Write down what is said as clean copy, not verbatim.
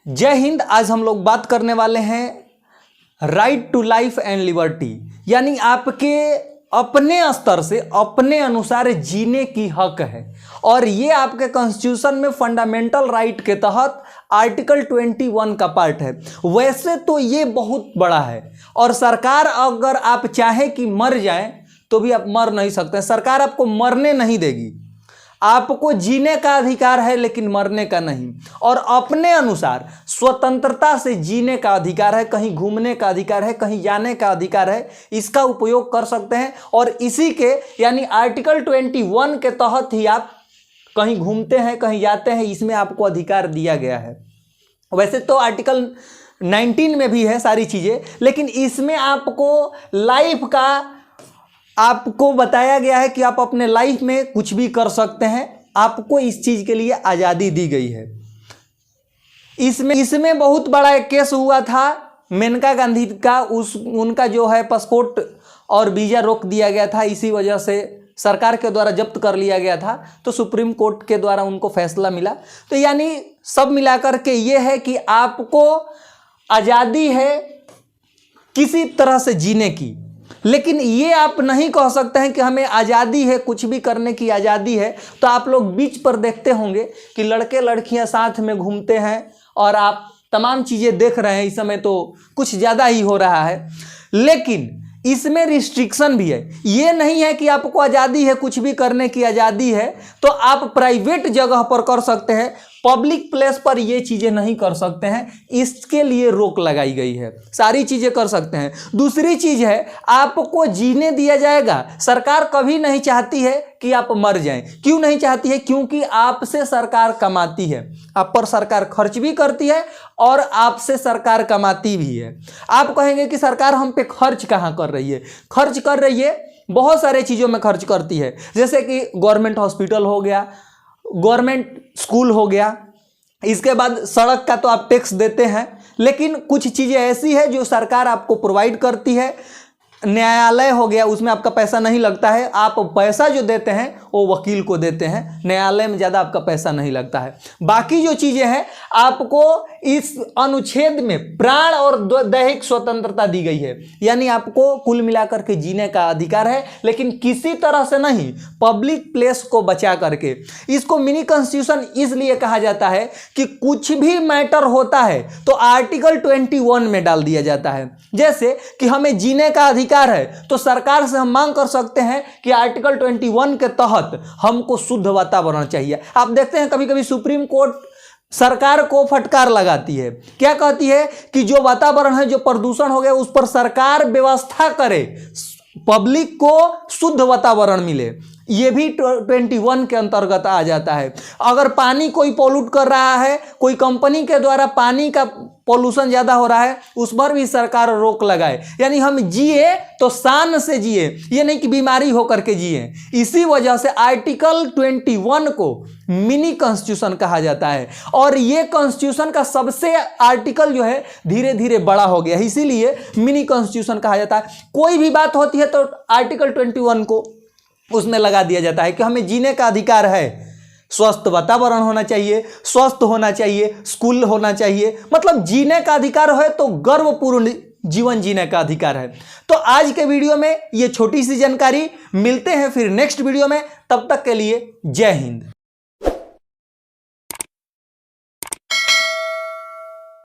जय हिंद। आज हम लोग बात करने वाले हैं right to life and liberty, यानी आपके अपने स्तर से अपने अनुसार जीने की हक है। और ये आपके कॉन्स्टिट्यूशन में फंडामेंटल राइट के तहत आर्टिकल 21 का पार्ट है। वैसे तो ये बहुत बड़ा है और सरकार अगर आप चाहे कि मर जाएं तो भी आप मर नहीं सकते। सरकार आपको मरने नहीं देगी। आपको जीने का अधिकार है लेकिन मरने का नहीं, और अपने अनुसार स्वतंत्रता से जीने का अधिकार है। कहीं घूमने का अधिकार है, कहीं जाने का अधिकार है, इसका उपयोग कर सकते हैं। और इसी के यानी आर्टिकल 21 के तहत ही आप कहीं घूमते हैं, कहीं जाते हैं, इसमें आपको अधिकार दिया गया है। वैसे तो आर्टिकल 19 में भी है सारी चीज़ें, लेकिन इसमें आपको लाइफ का आपको बताया गया है कि आप अपने लाइफ में कुछ भी कर सकते हैं। आपको इस चीज़ के लिए आज़ादी दी गई है। इसमें बहुत बड़ा एक केस हुआ था मेनका गांधी का। उनका जो है पासपोर्ट और वीज़ा रोक दिया गया था, इसी वजह से सरकार के द्वारा जब्त कर लिया गया था। तो सुप्रीम कोर्ट के द्वारा उनको फैसला मिला। तो यानी सब मिलाकर के ये है कि आपको आज़ादी है किसी तरह से जीने की, लेकिन ये आप नहीं कह सकते हैं कि हमें आज़ादी है, कुछ भी करने की आज़ादी है। तो आप लोग बीच पर देखते होंगे कि लड़के लड़कियां साथ में घूमते हैं और आप तमाम चीज़ें देख रहे हैं। इस समय तो कुछ ज़्यादा ही हो रहा है, लेकिन इसमें रिस्ट्रिक्शन भी है। ये नहीं है कि आपको आज़ादी है, कुछ भी करने की आज़ादी है तो आप प्राइवेट जगह पर कर सकते हैं, पब्लिक प्लेस पर ये चीज़ें नहीं कर सकते हैं। इसके लिए रोक लगाई गई है। सारी चीज़ें कर सकते हैं। दूसरी चीज़ है, आपको जीने दिया जाएगा। सरकार कभी नहीं चाहती है कि आप मर जाएं। क्यों नहीं चाहती है? क्योंकि आपसे सरकार कमाती है, आप पर सरकार खर्च भी करती है और आपसे सरकार कमाती भी है। आप कहेंगे कि सरकार हम पे खर्च कहाँ कर रही है? खर्च कर रही है, बहुत सारे चीज़ों में खर्च करती है। जैसे कि गवर्नमेंट हॉस्पिटल हो गया, गवर्नमेंट स्कूल हो गया, इसके बाद सड़क का तो आप टैक्स देते हैं, लेकिन कुछ चीज़ें ऐसी है जो सरकार आपको प्रोवाइड करती है। न्यायालय हो गया, उसमें आपका पैसा नहीं लगता है। आप पैसा जो देते हैं वो वकील को देते हैं, न्यायालय में ज़्यादा आपका पैसा नहीं लगता है। बाकी जो चीज़ें हैं आपको इस अनुच्छेद में प्राण और दैहिक स्वतंत्रता दी गई है, यानी आपको कुल मिलाकर के जीने का अधिकार है, लेकिन किसी तरह से नहीं, पब्लिक प्लेस को बचा करके। इसको मिनी कॉन्स्टिट्यूशन इसलिए कहा जाता है कि कुछ भी मैटर होता है तो आर्टिकल 21 में डाल दिया जाता है। जैसे कि हमें जीने का अधिकार है तो सरकार से हम मांग कर सकते हैं कि आर्टिकल 21 के तहत हमको शुद्ध वातावरण चाहिए। आप देखते हैं कभी कभी सुप्रीम कोर्ट सरकार को फटकार लगाती है। क्या कहती है कि जो वातावरण है, जो प्रदूषण हो गया, उस पर सरकार व्यवस्था करे, पब्लिक को शुद्ध वातावरण मिले। ये भी 21 के अंतर्गत आ जाता है। अगर पानी कोई पॉल्यूट कर रहा है, कोई कंपनी के द्वारा पानी का पॉल्यूशन ज़्यादा हो रहा है, उस पर भी सरकार रोक लगाए। यानी हम जिए तो शान से जिए, ये नहीं कि बीमारी होकर के जिए। इसी वजह से आर्टिकल 21 को मिनी कॉन्स्टिट्यूशन कहा जाता है। और ये कॉन्स्टिट्यूशन का सबसे आर्टिकल जो है धीरे धीरे बड़ा हो गया, इसीलिए मिनी कॉन्स्टिट्यूशन कहा जाता है। कोई भी बात होती है तो आर्टिकल 21 को उसमें लगा दिया जाता है कि हमें जीने का अधिकार है, स्वस्थ वातावरण होना चाहिए, स्वस्थ होना चाहिए, स्कूल होना चाहिए, मतलब जीने का अधिकार है तो गर्वपूर्ण जीवन जीने का अधिकार है। तो आज के वीडियो में ये छोटी सी जानकारी, मिलते हैं फिर नेक्स्ट वीडियो में। तब तक के लिए जय हिंद।